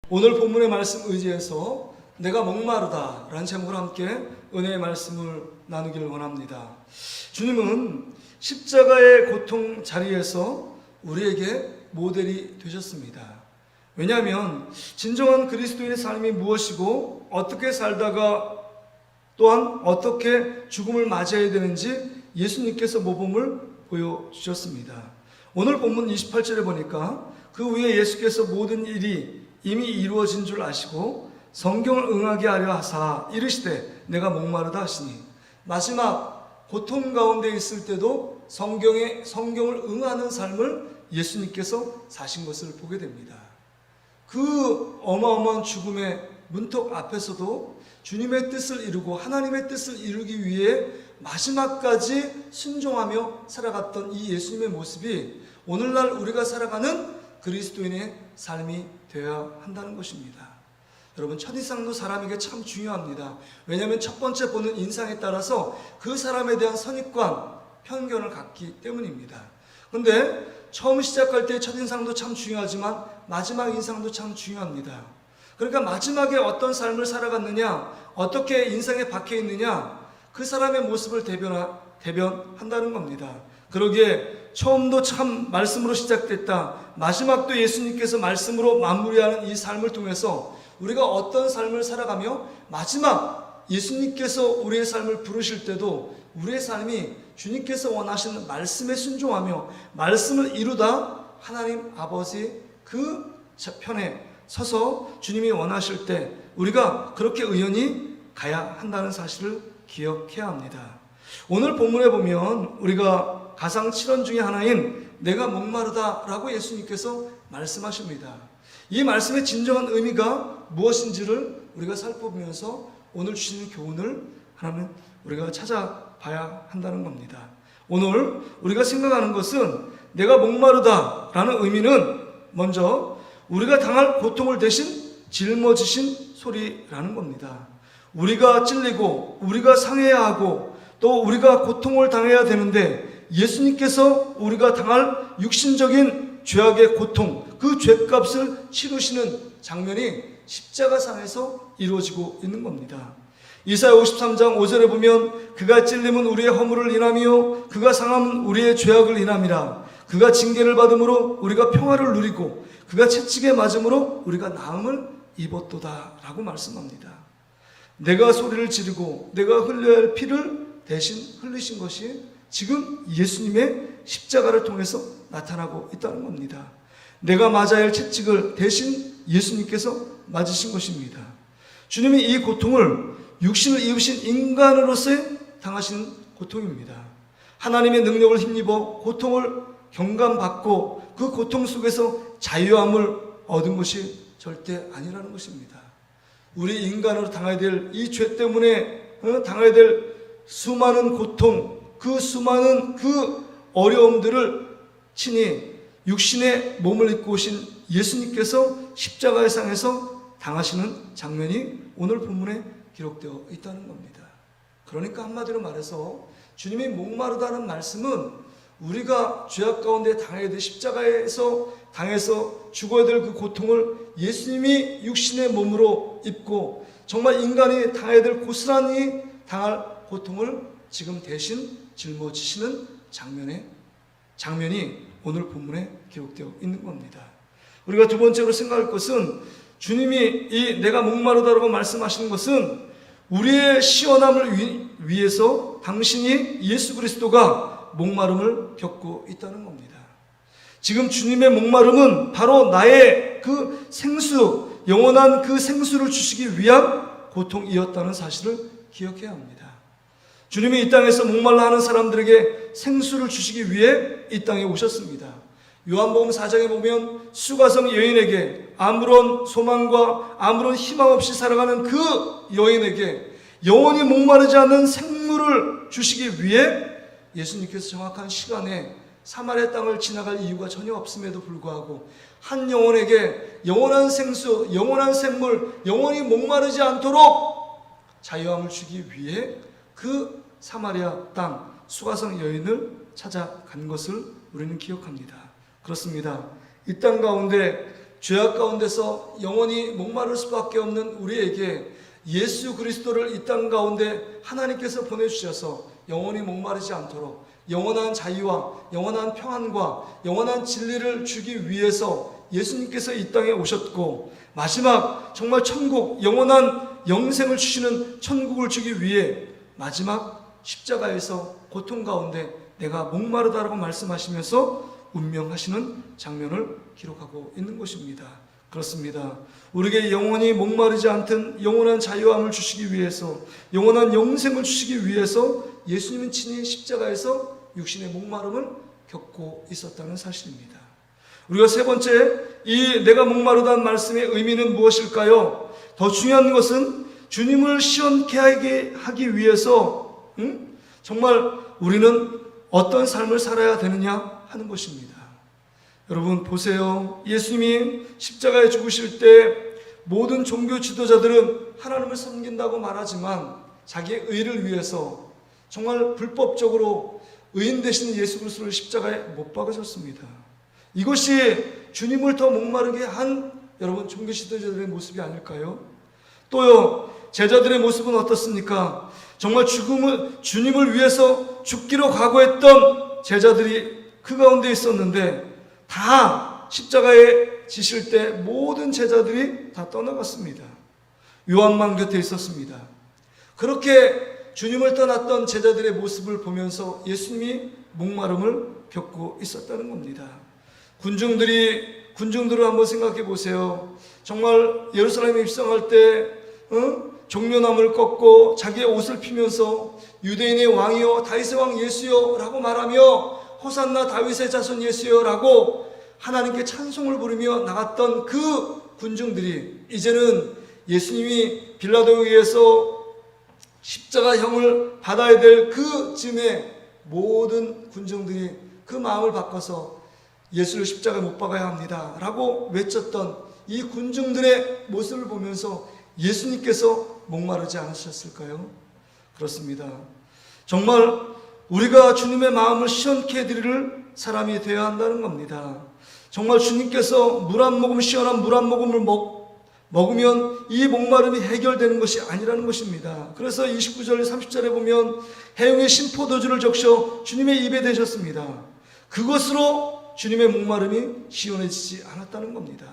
오늘 본문의 말씀 의지해서 내가 목마르다 라는 제목으로 함께 은혜의 말씀을 나누기를 원합니다. 주님은 십자가의 고통 자리에서 우리에게 모델이 되셨습니다. 왜냐하면 진정한 그리스도인의 삶이 무엇이고 어떻게 살다가 또한 어떻게 죽음을 맞이해야 되는지 예수님께서 모범을 보여주셨습니다. 오늘 본문 28절에 보니까 그 후에 예수께서 모든 일이 이미 이루어진 줄 아시고 성경을 응하게 하려 하사 이르시되 내가 목마르다 하시니, 마지막 고통 가운데 있을 때도 성경을 응하는 삶을 예수님께서 사신 것을 보게 됩니다. 그 어마어마한 죽음의 문턱 앞에서도 주님의 뜻을 이루고 하나님의 뜻을 이루기 위해 마지막까지 순종하며 살아갔던 이 예수님의 모습이 오늘날 우리가 살아가는 그리스도인의 삶이 되어야 한다는 것입니다. 여러분, 첫인상도 사람에게 참 중요합니다. 왜냐하면 첫 번째 보는 인상에 따라서 그 사람에 대한 선입관, 편견을 갖기 때문입니다. 그런데 처음 시작할 때 첫인상도 참 중요하지만 마지막 인상도 참 중요합니다. 그러니까 마지막에 어떤 삶을 살아갔느냐, 어떻게 인상에 박혀 있느냐, 그 사람의 모습을 대변한다는 겁니다. 그러기에 처음도 참 말씀으로 시작됐다, 마지막도 예수님께서 말씀으로 마무리하는 이 삶을 통해서 우리가 어떤 삶을 살아가며 마지막 예수님께서 우리의 삶을 부르실 때도 우리의 삶이 주님께서 원하시는 말씀에 순종하며 말씀을 이루다 하나님 아버지 그 편에 서서 주님이 원하실 때 우리가 그렇게 의연히 가야 한다는 사실을 기억해야 합니다. 오늘 본문에 보면 우리가 가상 7원 중에 하나인 내가 목마르다라고 예수님께서 말씀하십니다. 이 말씀의 진정한 의미가 무엇인지를 우리가 살펴보면서 오늘 주시는 교훈을 하나는 우리가 찾아봐야 한다는 겁니다. 오늘 우리가 생각하는 것은 내가 목마르다라는 의미는 먼저 우리가 당할 고통을 대신 짊어지신 소리라는 겁니다. 우리가 찔리고 우리가 상해야 하고 또 우리가 고통을 당해야 되는데 예수님께서 우리가 당할 육신적인 죄악의 고통, 그 죄값을 치르시는 장면이 십자가상에서 이루어지고 있는 겁니다. 이사야 53장 5절에 보면 그가 찔림은 우리의 허물을 인하며 그가 상함은 우리의 죄악을 인함이라. 그가 징계를 받음으로 우리가 평화를 누리고 그가 채찍에 맞음으로 우리가 나음을 입었도다 라고 말씀합니다. 내가 소리를 지르고 내가 흘려야 할 피를 대신 흘리신 것이 지금 예수님의 십자가를 통해서 나타나고 있다는 겁니다. 내가 맞아야 할 채찍을 대신 예수님께서 맞으신 것입니다. 주님이 이 고통을 육신을 입으신 인간으로서의 당하시는 고통입니다. 하나님의 능력을 힘입어 고통을 경감받고 그 고통 속에서 자유함을 얻은 것이 절대 아니라는 것입니다. 우리 인간으로 당해야 될 이 죄 때문에 당해야 될 수많은 고통, 그 수많은 그 어려움들을 친히 육신의 몸을 입고 오신 예수님께서 십자가의 상에서 당하시는 장면이 오늘 본문에 기록되어 있다는 겁니다. 그러니까 한마디로 말해서 주님이 목마르다는 말씀은 우리가 죄악 가운데 당해야 될 십자가에서 당해서 죽어야 될 그 고통을 예수님이 육신의 몸으로 입고 정말 인간이 당해야 될 고스란히 당할 고통을 지금 대신 짊어지시는 장면이 오늘 본문에 기록되어 있는 겁니다. 우리가 두 번째로 생각할 것은 주님이 이 내가 목마르다라고 말씀하시는 것은 우리의 시원함을 위해서 당신이 예수 그리스도가 목마름을 겪고 있다는 겁니다. 지금 주님의 목마름은 바로 나의 그 생수, 영원한 그 생수를 주시기 위한 고통이었다는 사실을 기억해야 합니다. 주님이 이 땅에서 목말라 하는 사람들에게 생수를 주시기 위해 이 땅에 오셨습니다. 요한복음 4장에 보면 수가성 여인에게 아무런 소망과 아무런 희망 없이 살아가는 그 여인에게 영원히 목마르지 않는 생물을 주시기 위해 예수님께서 정확한 시간에 사마리아 땅을 지나갈 이유가 전혀 없음에도 불구하고 한 영혼에게 영원한 생수, 영원한 생물, 영원히 목마르지 않도록 자유함을 주기 위해 그 사마리아 땅 수가성 여인을 찾아간 것을 우리는 기억합니다. 그렇습니다. 이 땅 가운데 죄악 가운데서 영원히 목마를 수밖에 없는 우리에게 예수 그리스도를 이 땅 가운데 하나님께서 보내주셔서 영원히 목마르지 않도록 영원한 자유와 영원한 평안과 영원한 진리를 주기 위해서 예수님께서 이 땅에 오셨고, 마지막 정말 천국, 영원한 영생을 주시는 천국을 주기 위해 마지막 십자가에서 고통 가운데 내가 목마르다라고 말씀하시면서 운명하시는 장면을 기록하고 있는 것입니다. 그렇습니다. 우리에게 영원히 목마르지 않던 영원한 자유함을 주시기 위해서, 영원한 영생을 주시기 위해서 예수님은 친히 십자가에서 육신의 목마름을 겪고 있었다는 사실입니다. 우리가 세 번째, 이 내가 목마르다는 말씀의 의미는 무엇일까요? 더 중요한 것은 주님을 시원케 하기 위해서 정말 우리는 어떤 삶을 살아야 되느냐 하는 것입니다. 여러분 보세요. 예수님이 십자가에 죽으실 때 모든 종교 지도자들은 하나님을 섬긴다고 말하지만 자기의 의를 위해서 정말 불법적으로 의인 되시는 예수 그리스도를 십자가에 못 박으셨습니다. 이것이 주님을 더 목마르게 한 여러분 종교 지도자들의 모습이 아닐까요? 또요, 제자들의 모습은 어떻습니까? 정말 주님을 위해서 죽기로 각오했던 제자들이 그 가운데 있었는데 다 십자가에 지실 때 모든 제자들이 다 떠나갔습니다. 요한만 곁에 있었습니다. 그렇게 주님을 떠났던 제자들의 모습을 보면서 예수님이 목마름을 겪고 있었다는 겁니다. 군중들을 한번 생각해 보세요. 정말 예루살렘에 입성할 때 종려나무를 꺾고 자기의 옷을 피면서 유대인의 왕이여 다윗의 왕 예수여 라고 말하며 호산나 다윗의 자손 예수여 라고 하나님께 찬송을 부르며 나갔던 그 군중들이 이제는 예수님이 빌라도에 의해서 십자가형을 받아야 될 그 즈음에 모든 군중들이 그 마음을 바꿔서 예수를 십자가에 못 박아야 합니다 라고 외쳤던 이 군중들의 모습을 보면서 예수님께서 목마르지 않으셨을까요? 그렇습니다. 정말 우리가 주님의 마음을 시원케 해드릴 사람이 되어야 한다는 겁니다. 정말 주님께서 물 한 모금, 시원한 물 한 모금을 먹으면 이 목마름이 해결되는 것이 아니라는 것입니다. 그래서 29절 30절에 보면 해용의 신포도주를 적셔 주님의 입에 대셨습니다. 그것으로 주님의 목마름이 시원해지지 않았다는 겁니다.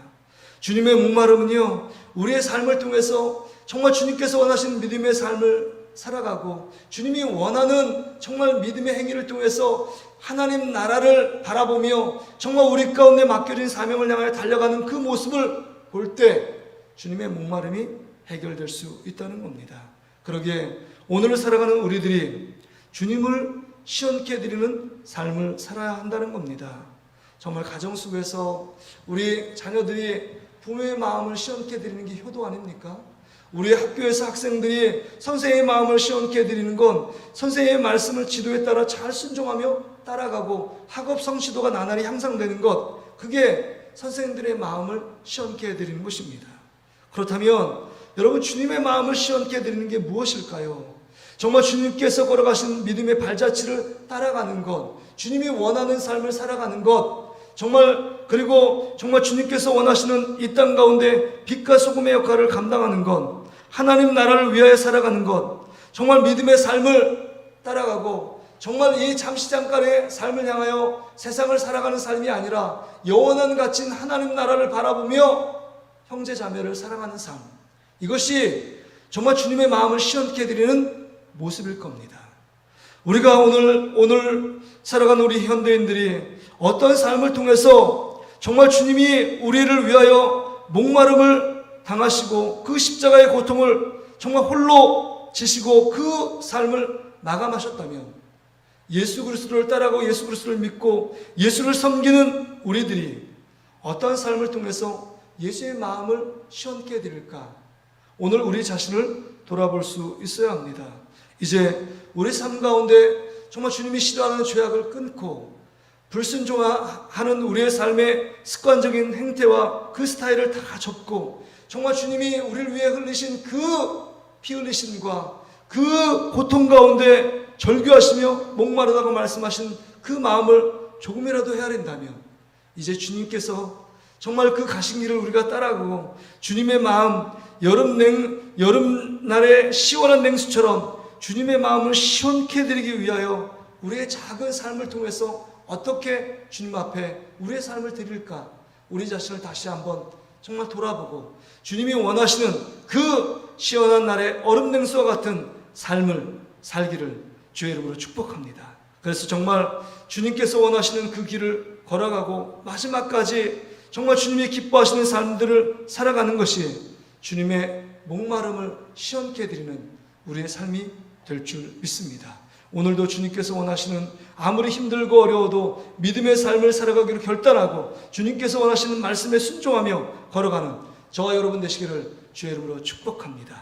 주님의 목마름은요, 우리의 삶을 통해서 정말 주님께서 원하시는 믿음의 삶을 살아가고 주님이 원하는 정말 믿음의 행위를 통해서 하나님 나라를 바라보며 정말 우리 가운데 맡겨진 사명을 향하여 달려가는 그 모습을 볼 때 주님의 목마름이 해결될 수 있다는 겁니다. 그러기에 오늘을 살아가는 우리들이 주님을 시원케 해드리는 삶을 살아야 한다는 겁니다. 정말 가정 속에서 우리 자녀들이 부모의 마음을 시원케 해드리는 게 효도 아닙니까? 우리 학교에서 학생들이 선생님의 마음을 시원케 해드리는 건 선생님의 말씀을 지도에 따라 잘 순종하며 따라가고 학업 성취도가 나날이 향상되는 것, 그게 선생님들의 마음을 시원케 해드리는 것입니다. 그렇다면 여러분 주님의 마음을 시원케 해드리는 게 무엇일까요? 정말 주님께서 걸어가신 믿음의 발자취를 따라가는 것, 주님이 원하는 삶을 살아가는 것, 그리고 정말 주님께서 원하시는 이 땅 가운데 빛과 소금의 역할을 감당하는 것, 하나님 나라를 위하여 살아가는 것, 정말 믿음의 삶을 따라가고 정말 이 잠시잠깐의 삶을 향하여 세상을 살아가는 삶이 아니라 영원한 가치인 하나님 나라를 바라보며 형제 자매를 사랑하는 삶, 이것이 정말 주님의 마음을 시원케 해드리는 모습일 겁니다. 우리가 오늘 살아가는 우리 현대인들이 어떤 삶을 통해서 정말 주님이 우리를 위하여 목마름을 당하시고 그 십자가의 고통을 정말 홀로 지시고 그 삶을 마감하셨다면, 예수 그리스도를 따라가고 예수 그리스도를 믿고 예수를 섬기는 우리들이 어떤 삶을 통해서 예수의 마음을 시원케 해드릴까? 오늘 우리 자신을 돌아볼 수 있어야 합니다. 이제 우리 삶 가운데 정말 주님이 싫어하는 죄악을 끊고 불순종하는 우리의 삶의 습관적인 행태와 그 스타일을 다 접고 정말 주님이 우리를 위해 흘리신 그 피 흘리심과 그 고통 가운데 절규하시며 목마르다고 말씀하신 그 마음을 조금이라도 헤아린다면 이제 주님께서 정말 그 가신 길을 우리가 따라가고 주님의 마음, 여름날의 시원한 냉수처럼 주님의 마음을 시원케 해드리기 위하여 우리의 작은 삶을 통해서 어떻게 주님 앞에 우리의 삶을 드릴까? 우리 자신을 다시 한번 정말 돌아보고 주님이 원하시는 그 시원한 날의 얼음 냉수와 같은 삶을 살기를 주의 이름으로 축복합니다. 그래서 정말 주님께서 원하시는 그 길을 걸어가고 마지막까지 정말 주님이 기뻐하시는 삶들을 살아가는 것이 주님의 목마름을 시원케 해드리는 우리의 삶이 될 줄 믿습니다. 오늘도 주님께서 원하시는 아무리 힘들고 어려워도 믿음의 삶을 살아가기로 결단하고 주님께서 원하시는 말씀에 순종하며 걸어가는 저와 여러분 되시기를 주의 이름으로 축복합니다.